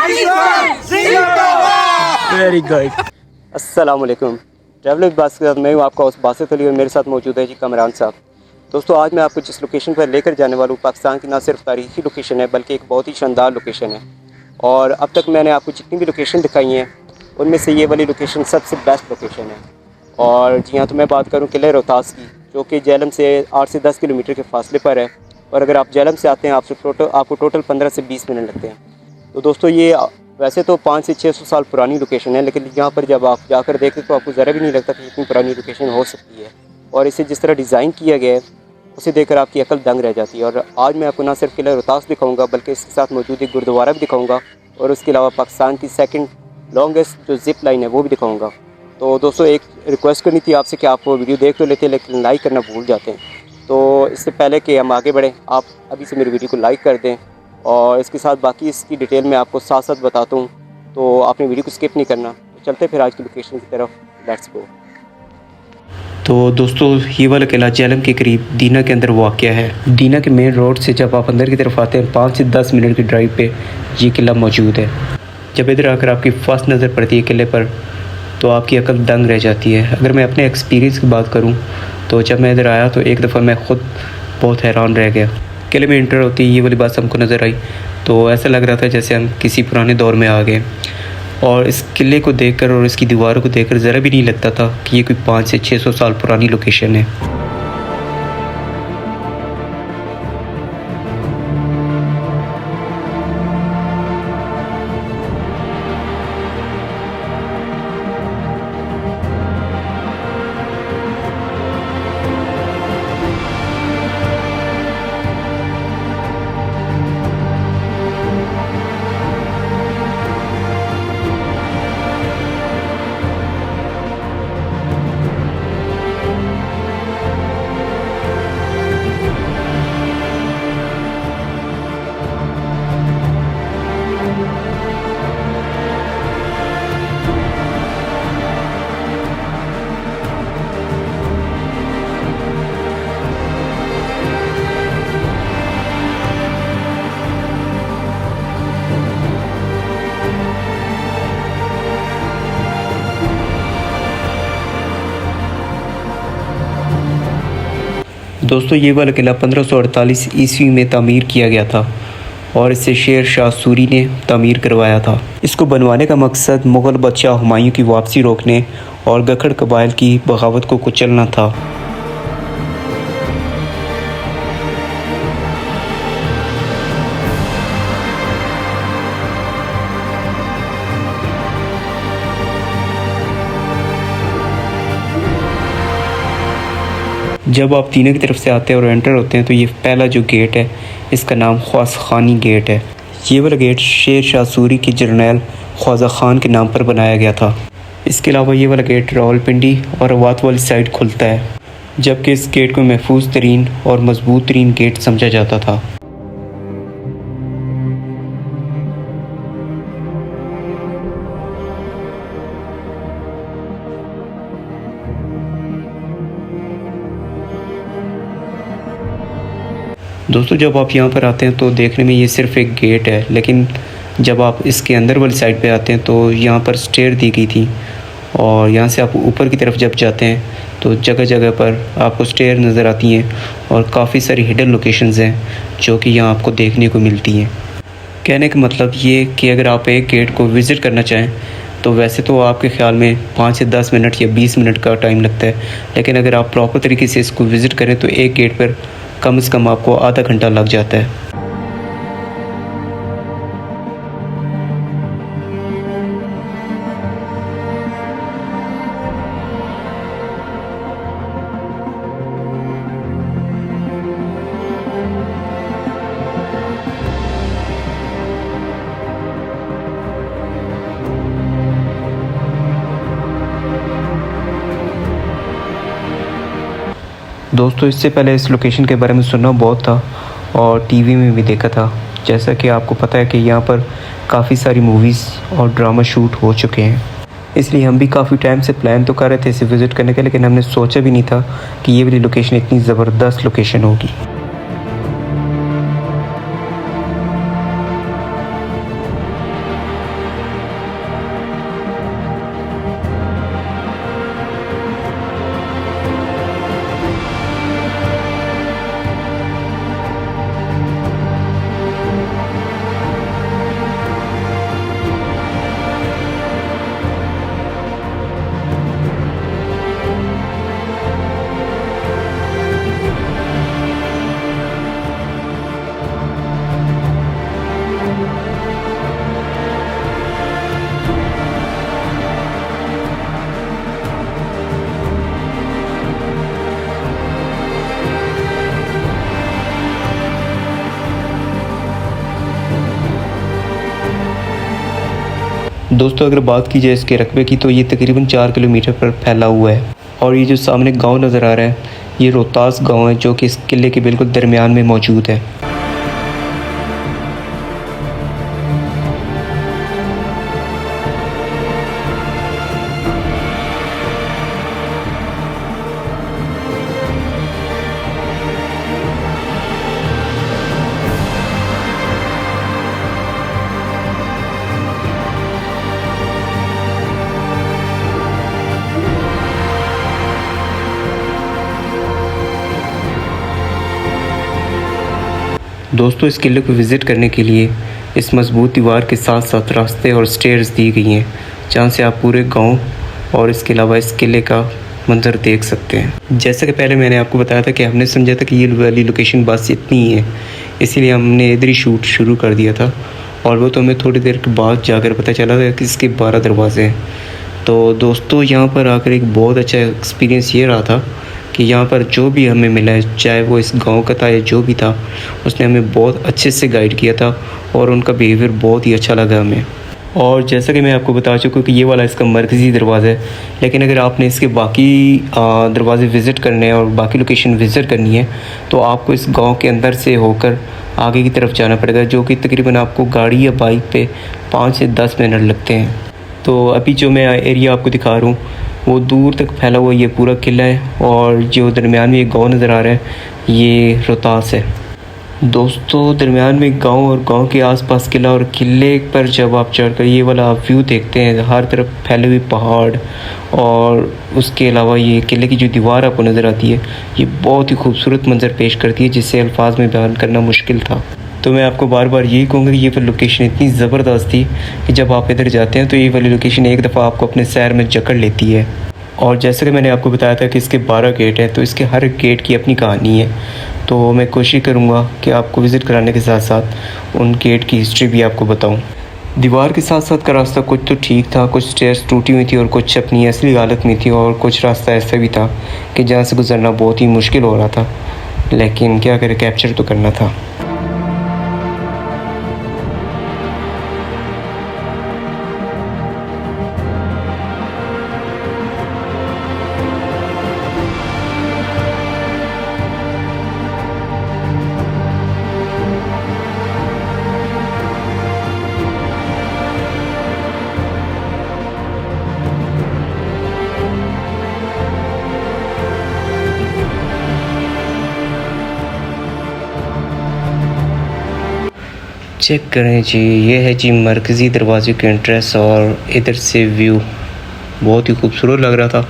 Very good. अस्सलाम वालेकुम। Travel with Basit के साथ मैं हूँ आपका होस्ट बासित अली और मेरे साथ मौजूद है जी कमरान साहब। दोस्तों आज मैं आपको जिस लोकेशन पर लेकर जाने वाला हूँ पाकिस्तान की ना सिर्फ तारीखी लोकेशन है बल्कि एक बहुत ही शानदार लोकेशन है। और अब तक मैंने आपको जितनी भी लोकेशन दिखाई हैं उनमें से ये वाली लोकेशन सबसे बेस्ट लोकेशन है। और जी हाँ, तो मैं बात करूँ किले रोहतास की, जो कि झेलम से 8 से 10 किलोमीटर के फासले पर है। और अगर आप झेलम से आते हैं आपको टोटल 15 से 20 मिनट लगते हैं। तो दोस्तों ये वैसे तो 500 से 600 साल पुरानी लोकेशन है, लेकिन यहाँ पर जब आप जाकर देखते तो आपको ज़रा भी नहीं लगता कि इतनी पुरानी लोकेशन हो सकती है। और इसे जिस तरह डिज़ाइन किया गया है उसे देखकर आपकी अकल दंग रह जाती है। और आज मैं आपको ना सिर्फ किला रोहतास दिखाऊंगा बल्कि इसके साथ मौजूद एक गुरुद्वारा भी दिखाऊंगा और उसके अलावा पाकिस्तान की सेकंड लॉन्गेस्ट जो ज़िप लाइन है वो भी दिखाऊंगा। तो दोस्तों एक रिक्वेस्ट करनी थी आपसे कि आप वो वीडियो देख तो लेते लेकिन लाइक करना भूल जाते हैं। तो इससे पहले कि हम आगे बढ़ें आप अभी से मेरी वीडियो को लाइक कर दें और इसके साथ बाकी इसकी डिटेल में आपको साथ साथ बताता हूँ, तो आपने वीडियो को स्किप नहीं करना। तो चलते फिर आज की लोकेशन की तरफ, लेट्स गो। तो दोस्तों ये वाला किला झेलम के करीब दीना के अंदर वाक़या है। दीना के मेन रोड से जब आप अंदर की तरफ आते हैं 5 से 10 मिनट की ड्राइव पे ये किला मौजूद है। जब इधर आकर आपकी फर्स्ट नज़र पड़ती है किले पर तो आपकी अकल दंग रह जाती है। अगर मैं अपने एक्सपीरियंस की बात करूं तो जब मैं इधर आया तो एक दफ़ा मैं ख़ुद बहुत हैरान रह गया। किले में इंटर होती ये वाली बात हमको नज़र आई तो ऐसा लग रहा था जैसे हम किसी पुराने दौर में आ गए। और इस किले को देखकर और इसकी दीवारों को देखकर ज़रा भी नहीं लगता था कि ये कोई 500 से 600 साल पुरानी लोकेशन है। दोस्तों ये वाला किला 1548 ईस्वी में तामीर किया गया था और इसे शेर शाह सूरी ने तामीर करवाया था। इसको बनवाने का मकसद मुग़ल बादशाह हुमायूं की वापसी रोकने और गखड़ कबाइल की बगावत को कुचलना था। जब आप दीना की तरफ से आते हैं और एंटर होते हैं तो ये पहला जो गेट है इसका नाम ख्वास खानी गेट है। ये वाला गेट शेर शाह सूरी की जर्नैल ख्वाजा खान के नाम पर बनाया गया था। इसके अलावा ये वाला गेट रावलपिंडी और अवात वाली साइड खुलता है, जबकि इस गेट को महफूज तरीन और मजबूत तरीन गेट समझा जाता था। दोस्तों जब आप यहाँ पर आते हैं तो देखने में ये सिर्फ एक गेट है, लेकिन जब आप इसके अंदर वाली साइड पे आते हैं तो यहाँ पर स्टेयर दी गई थी और यहाँ से आप ऊपर की तरफ जब जाते हैं तो जगह जगह पर आपको स्टेयर नज़र आती हैं और काफ़ी सारी हिडन लोकेशंस हैं जो कि यहाँ आपको देखने को मिलती हैं। कहने का मतलब ये कि अगर आप एक गेट को विज़िट करना चाहें तो वैसे तो आपके ख़्याल में 5 से 10 मिनट या 20 मिनट का टाइम लगता है, लेकिन अगर आप प्रॉपर तरीके से इसको विज़िट करें तो एक गेट पर कम से कम आपको आधा घंटा लग जाता है। दोस्तों इससे पहले इस लोकेशन के बारे में सुना बहुत था और टीवी में भी देखा था। जैसा कि आपको पता है कि यहाँ पर काफ़ी सारी मूवीज़ और ड्रामा शूट हो चुके हैं, इसलिए हम भी काफ़ी टाइम से प्लान तो कर रहे थे इसे विज़िट करने का, लेकिन हमने सोचा भी नहीं था कि ये वाली लोकेशन इतनी ज़बरदस्त लोकेशन होगी। दोस्तों अगर बात की जाए इसके रकबे की तो ये तकरीबन 4 किलोमीटर पर फैला हुआ है। और ये जो सामने गांव नज़र आ रहा है ये रोहतास गांव है, जो कि इस किले के बिल्कुल दरमियान में मौजूद है। दोस्तों इस किले को विज़िट करने के लिए इस मजबूत दीवार के साथ साथ रास्ते और स्टेयर्स दी गई हैं, जहाँ से आप पूरे गांव और इसके अलावा इस किले का मंजर देख सकते हैं। जैसा कि पहले मैंने आपको बताया था कि हमने समझा था कि ये वाली लोकेशन बस इतनी ही है, इसीलिए हमने इधर ही शूट शुरू कर दिया था। और वो तो हमें थोड़ी देर के बाद जाकर पता चला था कि इसके 12 दरवाजे हैं। तो दोस्तों यहाँ पर आकर एक बहुत अच्छा एक्सपीरियंस ये रहा था कि यहाँ पर जो भी हमें मिला है, चाहे वो इस गांव का था या जो भी था, उसने हमें बहुत अच्छे से गाइड किया था और उनका बिहेवियर बहुत ही अच्छा लगा हमें। और जैसा कि मैं आपको बता चुका हूँ कि ये वाला इसका मरकज़ी दरवाज़ा है, लेकिन अगर आपने इसके बाकी दरवाज़े विज़िट करने हैं और बाकी लोकेशन विज़िट करनी है तो आपको इस गाँव के अंदर से होकर आगे की तरफ जाना पड़ेगा, जो कि तकरीबन आपको गाड़ी या बाइक पे 5 से 10 मिनट लगते हैं। तो अभी जो मैं एरिया आपको दिखा रहा हूँ वो दूर तक फैला हुआ ये पूरा किला है, और जो दरमियान में एक गाँव नज़र आ रहा है ये रोहतास है। दोस्तों दरमियान में गांव और गांव के आसपास किला, और किले पर जब आप चढ़कर ये वाला आप व्यू देखते हैं, हर तरफ फैले हुए पहाड़ और उसके अलावा ये किले की जो दीवार आपको नज़र आती है ये बहुत ही खूबसूरत मंजर पेश करती है, जिससे अल्फाज में बयान करना मुश्किल था। तो मैं आपको बार बार यही कहूँगा कि ये वाली लोकेशन इतनी ज़बरदस्त थी कि जब आप इधर जाते हैं तो ये वाली लोकेशन एक दफ़ा आपको अपने सैर में जकड़ लेती है। और जैसे कि मैंने आपको बताया था कि इसके 12 गेट हैं, तो इसके हर गेट की अपनी कहानी है। तो मैं कोशिश करूँगा कि आपको विज़िट कराने के साथ साथ उन गेट की हिस्ट्री भी आपको बताऊँ। दीवार के साथ साथ का रास्ता कुछ तो ठीक था, कुछ स्टेयर्स टूटी हुई थी और कुछ अपनी असली हालत में थी, और कुछ रास्ता ऐसा भी था कि जहाँ से गुजरना बहुत ही मुश्किल हो रहा था, लेकिन क्या करें, कैप्चर तो करना था। चेक करें जी, ये है जी मरकज़ी दरवाजे की एंट्रेंस, और इधर से व्यू बहुत ही खूबसूरत लग रहा था।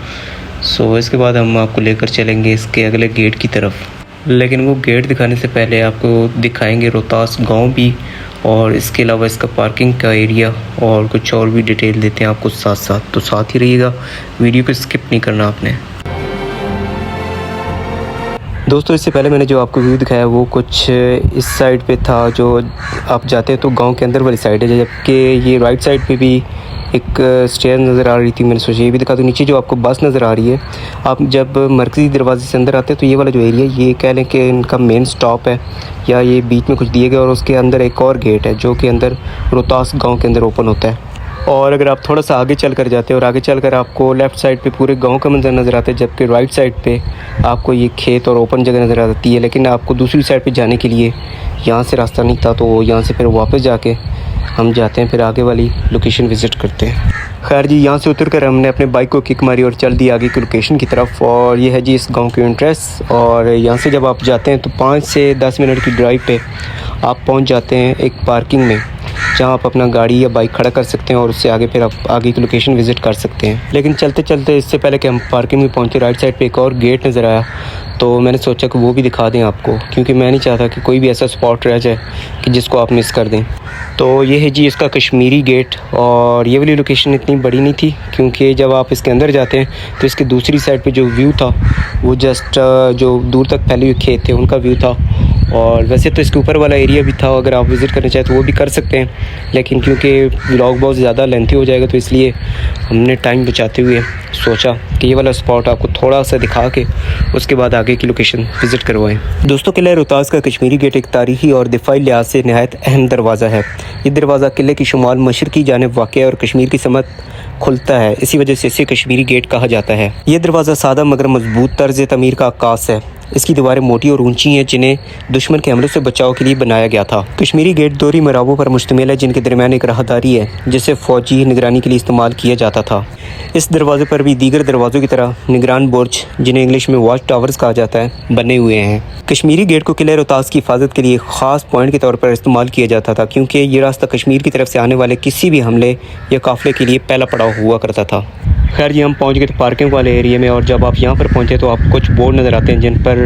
सो इसके बाद हम आपको लेकर चलेंगे इसके अगले गेट की तरफ, लेकिन वो गेट दिखाने से पहले आपको दिखाएंगे रोहतास गांव भी, और इसके अलावा इसका पार्किंग का एरिया और कुछ और भी डिटेल देते हैं आपको साथ साथ। तो साथ ही रहिएगा, वीडियो को स्किप नहीं करना आपने। दोस्तों इससे पहले मैंने जो आपको व्यू दिखाया वो कुछ इस साइड पे था, जो आप जाते हैं तो गांव के अंदर वाली साइड है, जबकि ये राइट साइड पे भी एक स्टेयर नज़र आ रही थी। मैंने सोचा ये भी दिखा दूँ। नीचे जो आपको बस नज़र आ रही है, आप जब मरकज़ी दरवाजे से अंदर आते हैं तो ये वाला जो एरिया, ये कह लें कि इनका मेन स्टॉप है, या ये बीच में कुछ दिए गए, और उसके अंदर एक और गेट है जो कि अंदर रोहतास गाँव के अंदर ओपन होता है। और अगर आप थोड़ा सा आगे चल कर जाते हैं और आगे चलकर आपको लेफ़्ट साइड पे पूरे गांव का मंजर नज़र आता है, जबकि राइट साइड पे आपको ये खेत और ओपन जगह नज़र आती है। लेकिन आपको दूसरी साइड पे जाने के लिए यहाँ से रास्ता नहीं था, तो यहाँ से फिर वापस जाके हम जाते हैं, फिर आगे वाली लोकेशन विज़िट करते हैं। खैर जी, यहाँ से उतर कर हमने अपने बाइक को किक मारी और चल दी आगे की लोकेशन की तरफ, और ये है जी इस गाँव की एंट्रेंस। और यहाँ से जब आप जाते हैं तो 5 से 10 मिनट की ड्राइव पर आप पहुँच जाते हैं एक पार्किंग में, जहाँ आप अपना गाड़ी या बाइक खड़ा कर सकते हैं और उससे आगे फिर आप आगे की लोकेशन विज़िट कर सकते हैं। लेकिन चलते चलते इससे पहले कि हम पार्किंग में पहुँचे, राइट साइड पे एक और गेट नज़र आया, तो मैंने सोचा कि वो भी दिखा दें आपको, क्योंकि मैं नहीं चाहता कि कोई भी ऐसा स्पॉट रह जाए कि जिसको आप मिस कर दें। तो ये है जी इसका कश्मीरी गेट, और ये वाली लोकेशन इतनी बड़ी नहीं थी, क्योंकि जब आप इसके अंदर जाते हैं तो इसकी दूसरी साइड पे जो व्यू था वो जस्ट जो दूर तक फैले हुए खेत थे उनका व्यू था, और वैसे तो इसके ऊपर वाला एरिया भी था, अगर आप विज़िट करना चाहें तो वो भी कर सकते हैं, लेकिन क्योंकि व्लॉग बहुत ज़्यादा लेंथी हो जाएगा तो इसलिए हमने टाइम बचाते हुए सोचा कि ये वाला स्पॉट आपको थोड़ा सा दिखा के उसके बाद आगे की लोकेशन विज़िट करवाएं। दोस्तों, किला रोहतास का कश्मीरी गेट एक तारीखी और दिफाई लिहाज से नहायत अहम दरवाज़ा है। ये दरवाज़ा किले की शुमाल मशरकी जानिब वाक़ है और कश्मीर की समत खुलता है, इसी वजह से इसे कश्मीरी गेट कहा जाता है। ये दरवाज़ा सादा मगर मजबूत तर्ज तमीर का अक्कास है। इसकी दीवारें मोटी और ऊंची हैं, जिन्हें दुश्मन के हमलों से बचाव के लिए बनाया गया था। कश्मीरी गेट दोहरी मराबों पर मुश्तमिल है, जिनके दरमियान एक राहदारी है जिसे फ़ौजी निगरानी के लिए इस्तेमाल किया जाता था। इस दरवाजे पर भी दीगर दरवाज़ों की तरह निगरान बुर्ज, जिन्हें इंग्लिश में वॉच टावर्स कहा जाता है, बने हुए हैं। कश्मीरी गेट को किले रोहतास की हिफाजत के लिए ख़ास पॉइंट के तौर पर इस्तेमाल किया जाता था, क्योंकि ये रास्ता कश्मीर की तरफ से आने वाले किसी भी हमले या काफ़िले के लिए पहला पड़ाव हुआ करता था। खैर जी, हम पहुंच गए थे पार्किंग वाले एरिया में, और जब आप यहां पर पहुंचे तो आपको कुछ बोर्ड नज़र आते हैं जिन पर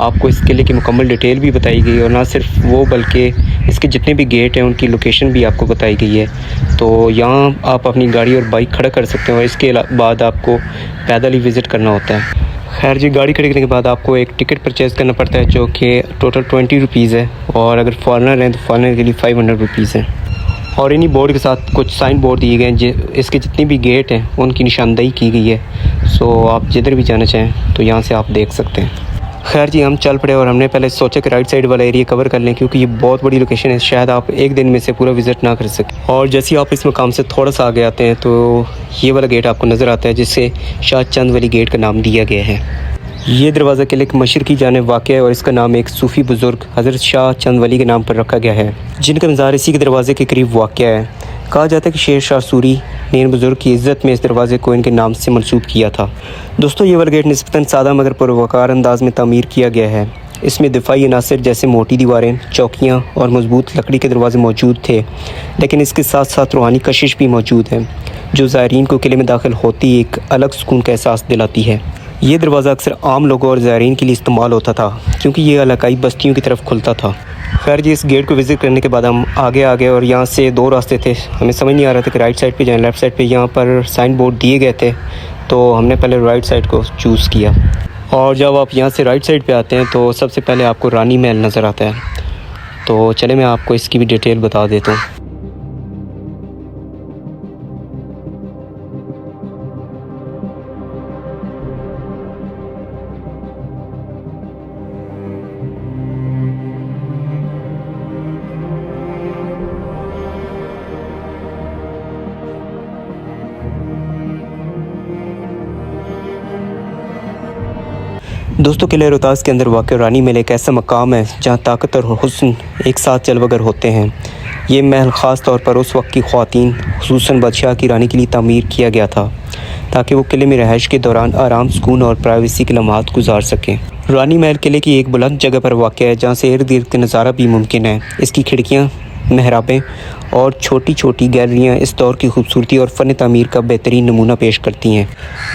आपको इस किले की मुकम्मल डिटेल भी बताई गई, और ना सिर्फ वो बल्कि इसके जितने भी गेट हैं उनकी लोकेशन भी आपको बताई गई है। तो यहाँ आप अपनी गाड़ी और बाइक खड़ा कर सकते हैं, और इसके बाद आपको पैदल ही विज़िट करना होता है। खैर जी, गाड़ी खड़ी करने के बाद आपको एक टिकट परचेज़ करना पड़ता है, जो कि टोटल 20 रुपीज़ है, और अगर फॉरनर हैं तो फॉरनर के लिए 500 रुपीज़ है। और इन्हीं बोर्ड के साथ कुछ साइन बोर्ड दिए गए हैं, इसके जितने भी गेट हैं उनकी निशानदेही की गई है। सो आप जिधर भी जाना चाहें तो यहाँ से आप देख सकते हैं। खैर जी, हम चल पड़े और हमने पहले सोचा कि राइट साइड वाला एरिया कवर कर लें, क्योंकि ये बहुत बड़ी लोकेशन है, शायद आप एक दिन में से पूरा विज़िट ना कर सकें। और जैसे ही आप इस मकाम से थोड़ा सा आगे आते हैं तो ये वाला गेट आपको नज़र आता है, जिससे शाह चंद वली गेट का नाम दिया गया है। ये दरवाज़ा किले के मशरकी जानिब वाक़या है, और इसका नाम एक सूफ़ी बुज़ुर्ग हज़रत शाह चंद वली के नाम पर रखा गया है, जिनका मज़ार इसी के दरवाज़े के करीब वाक़या है। कहा जाता है कि शेर शाह सूरी ने इन बुज़ुर्ग की इज़्ज़त में इस दरवाज़े को इनके नाम से मंसूब किया था। दोस्तों, ये वाला गेट निस्बतन सादा मगर पुरवकार अंदाज़ में तामीर किया गया है। इसमें दिफाई अनासर जैसे मोटी दीवारें, चौकियाँ और मजबूत लकड़ी के दरवाजे मौजूद थे, लेकिन इसके साथ साथ रूहानी कशिश भी मौजूद है, जो ज़ायरीन को किले में दाखिल होती ही एक अलग सुकून का एहसास दिलाती है। ये दरवाज़ा अक्सर आम लोगों और ज़ायरीन के लिए इस्तेमाल होता था, क्योंकि ये इलाकाई बस्तियों की तरफ खुलता था। खैर जी, इस गेट को विज़िट करने के बाद हम आगे आ गए, और यहाँ से दो रास्ते थे। हमें समझ नहीं आ रहा था कि राइट साइड पे जाएं लेफ़्ट साइड पे। यहाँ पर साइन बोर्ड दिए गए थे, तो हमने पहले राइट साइड को चूज़ किया। और जब आप यहाँ से राइट साइड पे आते हैं तो सबसे पहले आपको रानी महल नज़र आता है। तो चले मैं आपको इसकी भी डिटेल बता देता हूँ। दोस्तों, किले रोहतास के अंदर वाक़ रानी महल एक ऐसा मकाम है जहाँ ताकत और हुस्न एक साथ जलवागर होते हैं। ये महल ख़ास तौर पर उस वक्त की ख़वातीन, खुसूसन बादशाह की रानी के लिए तामीर किया गया था, ताकि वो किले में रहाइश के दौरान आराम, सुकून और प्राइवेसी के लम्हात गुजार सकें। रानी महल किले की एक बुलंद जगह पर वाक़ है, जहाँ से इर्द गिर्द का नज़ारा भी मुमकिन है। इसकी खिड़कियाँ, महराबें और छोटी छोटी गैलरियाँ इस दौर की खूबसूरती और फ़न तामीर का बेहतरीन नमूना पेश करती हैं।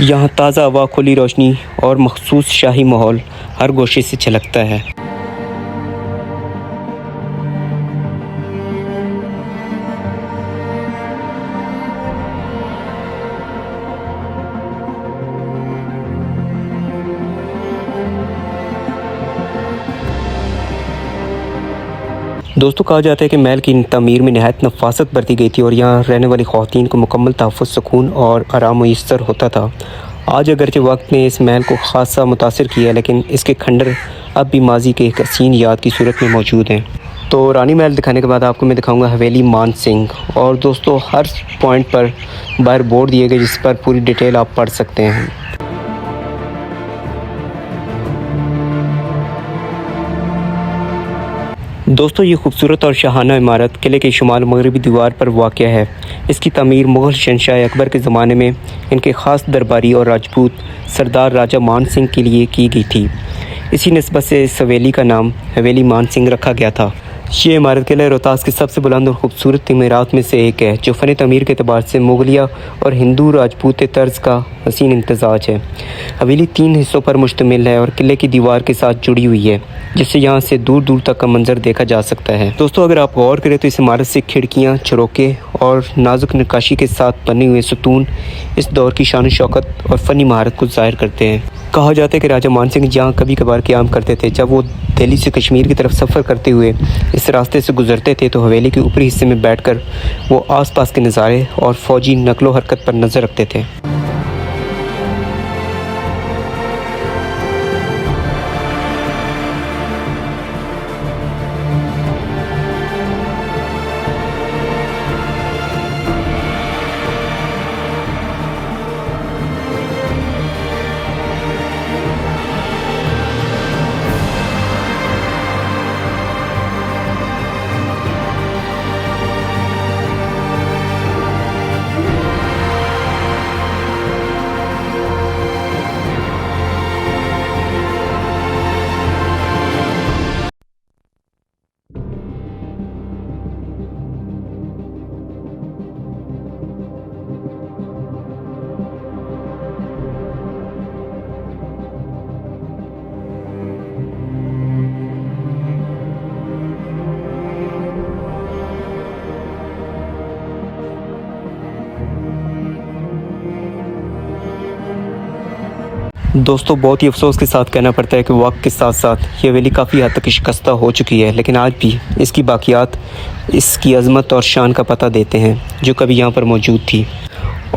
यहाँ ताज़ा हवा, खुली रोशनी और मखसूस शाही माहौल हर गोशे से झलकता है। दोस्तों, कहा जाता है कि महल की तमीर में नहायत नफासत बरती गई थी, और यहाँ रहने वाली ख़वातीन को मुकम्मल तहफ़्फ़ुज़, सुकून और आराम मुयस्सर होता था। आज अगरचे वक्त ने इस महल को ख़ासा मुतासिर किया, लेकिन इसके खंडर अब भी माजी के एक हसीन याद की सूरत में मौजूद हैं। तो रानी महल दिखाने के बाद आपको मैं दिखाऊंगा हवेली मान सिंह। और दोस्तों, हर पॉइंट पर बाहर बोर्ड दिए गए जिस पर पूरी डिटेल आप पढ़ सकते हैं। दोस्तों, ये खूबसूरत और शाहाना इमारत किले के शुमाल मगरबी दीवार पर वाक़या है। इसकी तमीर मुग़ल शहंशाह अकबर के ज़माने में इनके ख़ास दरबारी और राजपूत सरदार राजा मान सिंह के लिए की गई थी। इसी निस्बत से इस हवेली का नाम हवेली मान सिंह रखा गया था। ये इमारत किले रोहतास की सबसे बुलंद और ख़ूबसूरत इमारत में से एक है, जो फ़न तमीर के अतबार से मुगलिया और हिंदू राजपूत तर्ज का हसीन इम्तजाज है। हवेली 3 हिस्सों पर मुश्तमिल है और किले की दीवार के साथ जुड़ी हुई है, जिससे यहाँ से दूर दूर तक का मंजर देखा जा सकता है। दोस्तों, अगर आप गौर करें तो इस इमारत से खिड़कियाँ, झरोके और नाजुक नक्काशी के साथ बने हुए सतून इस दौर की शान शौकत और फ़नी महारत को ज़ाहिर करते हैं। कहा जाता है कि राजा मान सिंह यहाँ कभी कभार क़याम करते थे। जब वो दिल्ली से कश्मीर की तरफ सफ़र करते हुए इस रास्ते से गुज़रते थे तो हवेली के ऊपरी हिस्से में बैठकर वो आसपास के नज़ारे और फ़ौजी नकलो हरकत पर नज़र रखते थे। दोस्तों बहुत ही अफसोस के साथ कहना पड़ता है कि वक्त के साथ साथ ये हवेली काफ़ी हद तक शिकस्ता हो चुकी है, लेकिन आज भी इसकी बाक़ियात इसकी अज़मत और शान का पता देते हैं जो कभी यहाँ पर मौजूद थी।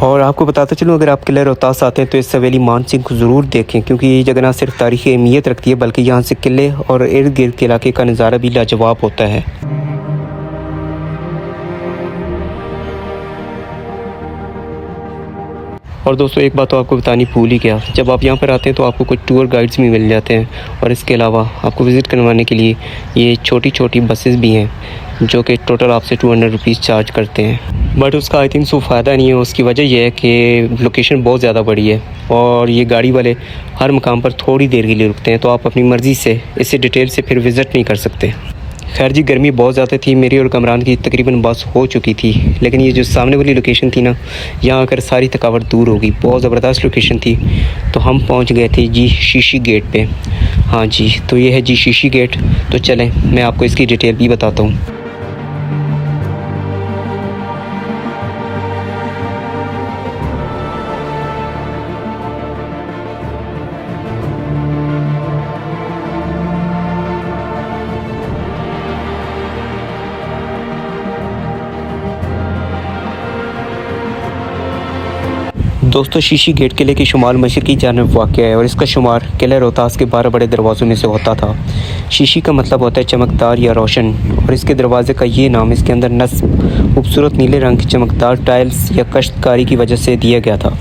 और आपको बताता चलूँ, अगर आप किले रोहतास आते हैं तो इस हवेली मान सिंह को ज़रूर देखें, क्योंकि ये जगह ना सिर्फ तारीख़ी अहमियत रखती है बल्कि यहाँ से किले और इर्द गिर्द के इलाके का नज़ारा भी लाजवाब होता है। और दोस्तों एक बात तो आपको बतानी भूल ही गया, जब आप यहाँ पर आते हैं तो आपको कुछ टूर गाइड्स भी मिल जाते हैं और इसके अलावा आपको विज़िट करवाने के लिए ये छोटी छोटी बसेस भी हैं जो कि टोटल आपसे 200 रुपीज़ चार्ज करते हैं। बट उसका आई थिंक सो फ़ायदा नहीं है। उसकी वजह यह है कि लोकेशन बहुत ज़्यादा बड़ी है और ये गाड़ी वाले हर मकाम पर थोड़ी देर के लिए रुकते हैं, तो आप अपनी मर्ज़ी से इसे डिटेल से फिर विज़िट नहीं कर सकते। खैर जी, गर्मी बहुत ज़्यादा थी, मेरी और कमरान की तकरीबन बस हो चुकी थी, लेकिन ये जो सामने वाली लोकेशन थी ना, यहाँ आकर सारी थकावट दूर हो गई। बहुत ज़बरदस्त लोकेशन थी। तो हम पहुँच गए थे जी शीशी गेट पे। हाँ जी, तो ये है जी शीशी गेट। तो चलें मैं आपको इसकी डिटेल भी बताता हूँ। दोस्तों शीशी गेट किले की शुमाल मशरक़ी जानब वाक़या है और इसका शुमार किले रोहतास के 12 बड़े दरवाज़ों में से होता था। शीशी का मतलब होता है चमकदार या रोशन, और इसके दरवाज़े का ये नाम इसके अंदर नस्ब खूबसूरत नीले रंग की चमकदार टाइल्स या कश्तकारी की वजह से दिया गया था।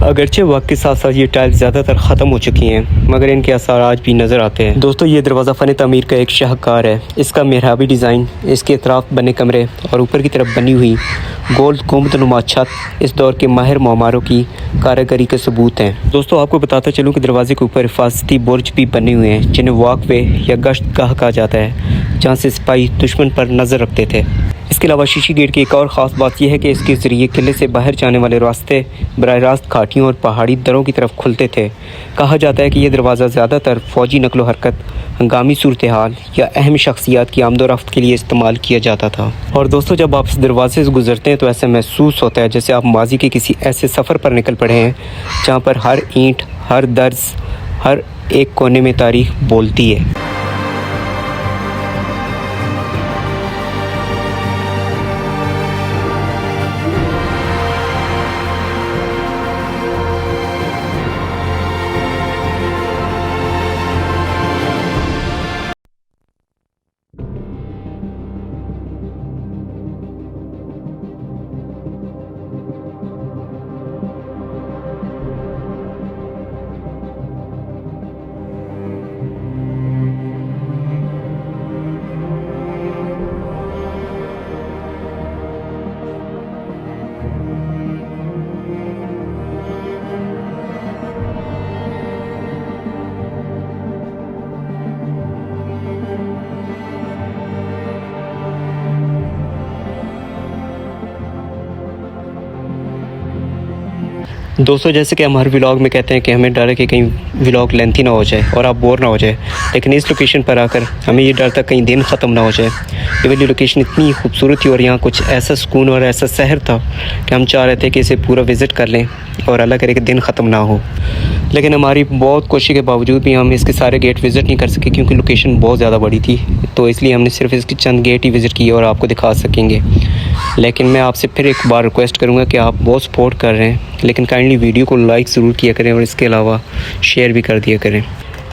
अगरचे वक्त के साथ साथ ये टाइल्स ज़्यादातर ख़त्म हो चुकी हैं, मगर इनके असर आज भी नज़र आते हैं। दोस्तों ये दरवाज़ा फ़न तामीर का एक शाहकार है। इसका मेहराबी डिज़ाइन, इसके अतराफ़ बने कमरे और ऊपर की तरफ बनी हुई गोल गुंबदनुमा छत इस दौर के माहिर मामारों की कारीगरी के सबूत हैं। दोस्तों आपको बताता चलूँ कि दरवाजे के ऊपर हिफाजती बुर्ज भी बने हुए हैं जिन्हें वॉकवे या गश्त गाह कहा जाता है, जहाँ से सिपाही दुश्मन पर नज़र रखते थे। इसके अलावा शीशी गेट की एक और ख़ास बात यह है कि इसके ज़रिए किले से बाहर जाने वाले रास्ते बराह रास्त घाटियों और पहाड़ी दरों की तरफ खुलते थे। कहा जाता है कि यह दरवाज़ा ज़्यादातर फ़ौजी नकलो हरकत, हंगामी सूरत हाल या अहम शख्सियात की आमदोरफ्त के लिए इस्तेमाल किया जाता था। और दोस्तों जब आप इस दरवाजे से गुज़रते हैं तो ऐसा महसूस होता है जैसे आप माजी के किसी ऐसे सफ़र पर निकल पड़े हैं जहाँ पर हर ईंट, हर दर्ज, हर एक कोने में तारीख़ बोलती है। दोस्तों जैसे कि हम हर व्लॉग में कहते हैं कि हमें डर है कि कहीं व्लॉग लेंथी ना हो जाए और आप बोर ना हो जाए, लेकिन इस लोकेशन पर आकर हमें ये डर था कहीं दिन ख़त्म ना हो जाए। ये वाली लोकेशन इतनी खूबसूरत थी और यहाँ कुछ ऐसा सुकून और ऐसा सहर था कि हम चाह रहे थे कि इसे पूरा विज़िट कर लें और अल्लाह करे कि दिन ख़त्म ना हो। लेकिन हमारी बहुत कोशिश के बावजूद भी हम इसके सारे गेट विज़िट नहीं कर सके क्योंकि लोकेशन बहुत ज़्यादा बड़ी थी। तो इसलिए हमने सिर्फ इसके चंद गेट ही विज़िट किए और आपको दिखा सकेंगे। लेकिन मैं आपसे फिर एक बार रिक्वेस्ट करूँगा कि आप बहुत सपोर्ट कर रहे हैं, लेकिन काइंडली वीडियो को लाइक ज़रूर किया करें और इसके अलावा शेयर भी कर दिया करें,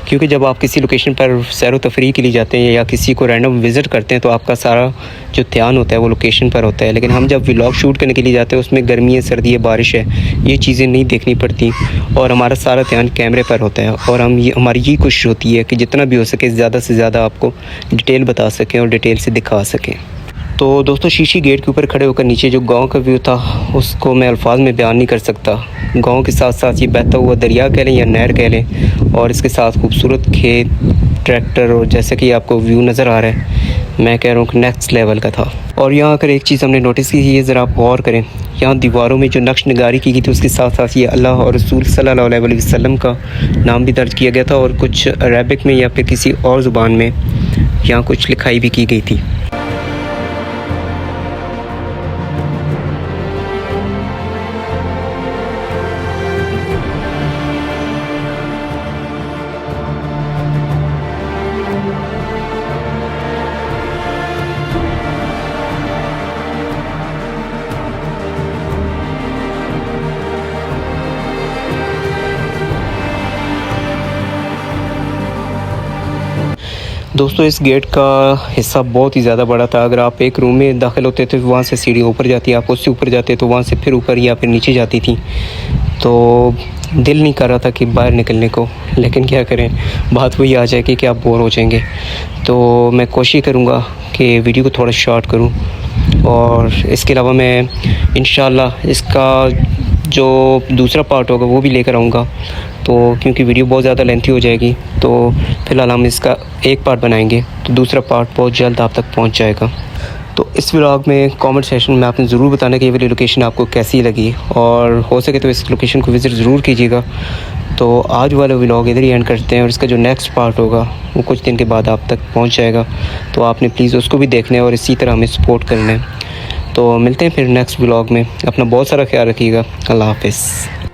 क्योंकि जब आप किसी लोकेशन पर सैर व तफरीह के लिए जाते हैं या किसी को रैंडम विज़िट करते हैं तो आपका सारा जो ध्यान होता है वो लोकेशन पर होता है। लेकिन हम जब व्लॉग शूट करने के लिए जाते हैं उसमें गर्मी है, सर्दी है, बारिश है, ये चीज़ें नहीं देखनी पड़ती और हमारा सारा ध्यान कैमरे पर होता है। और हमारी ये कोशिश होती है कि जितना भी हो सके ज़्यादा से ज़्यादा आपको डिटेल बता सकें और डिटेल से दिखा सकें। तो दोस्तों शीशी गेट के ऊपर खड़े होकर नीचे जो गांव का व्यू था उसको मैं अल्फाज में बयान नहीं कर सकता। गांव के साथ साथ ये बहता हुआ दरिया कह लें या नहर कह लें, और इसके साथ खूबसूरत खेत, ट्रैक्टर, और जैसे कि आपको व्यू नज़र आ रहा है मैं कह रहा हूँ कि नेक्स्ट लेवल का था। और यहाँ अगर एक चीज़ हमने नोटिस की है, ज़रा आप गौर करें, यहाँ दीवारों में जो नक्श निगारी की गई थी उसके साथ साथ ये अल्लाह और रसूल सल्लल्लाहु अलैहि वसल्लम का नाम भी दर्ज किया गया था और कुछ अरबिक में या फिर किसी और ज़ुबान में यहाँ कुछ लिखाई भी की गई थी। दोस्तों इस गेट का हिस्सा बहुत ही ज़्यादा बड़ा था। अगर आप एक रूम में दाखिल होते थे तो वहाँ से सीढ़ी ऊपर जाती, आप उससे ऊपर जाते तो वहाँ से फिर ऊपर या फिर नीचे जाती थी। तो दिल नहीं कर रहा था कि बाहर निकलने को, लेकिन क्या करें, बात वही आ जाएगी कि आप बोर हो जाएंगे। तो मैं कोशिश करूँगा कि वीडियो को थोड़ा शॉर्ट करूँ और इसके अलावा मैं इंशाल्लाह इसका जो दूसरा पार्ट होगा वो भी लेकर आऊँगा। तो क्योंकि वीडियो बहुत ज़्यादा लेंथी हो जाएगी तो फ़िलहाल हम इसका एक पार्ट बनाएंगे, तो दूसरा पार्ट बहुत जल्द आप तक पहुंच जाएगा। तो इस व्लॉग में कमेंट सेक्शन में आपने ज़रूर बताना कि ये वाली लोकेशन आपको कैसी लगी और हो सके तो इस लोकेशन को विज़िट ज़रूर कीजिएगा। तो आज वाला व्लॉग इधर ही एंड करते हैं और इसका जो नेक्स्ट पार्ट होगा वो कुछ दिन के बाद आप तक पहुँच जाएगा। तो आपने प्लीज़ उसको भी देखना है और इसी तरह हमें सपोर्ट करना है। तो मिलते हैं फिर नेक्स्ट व्लॉग में। अपना बहुत सारा ख्याल रखिएगा। अल्लाह हाफ़िज़।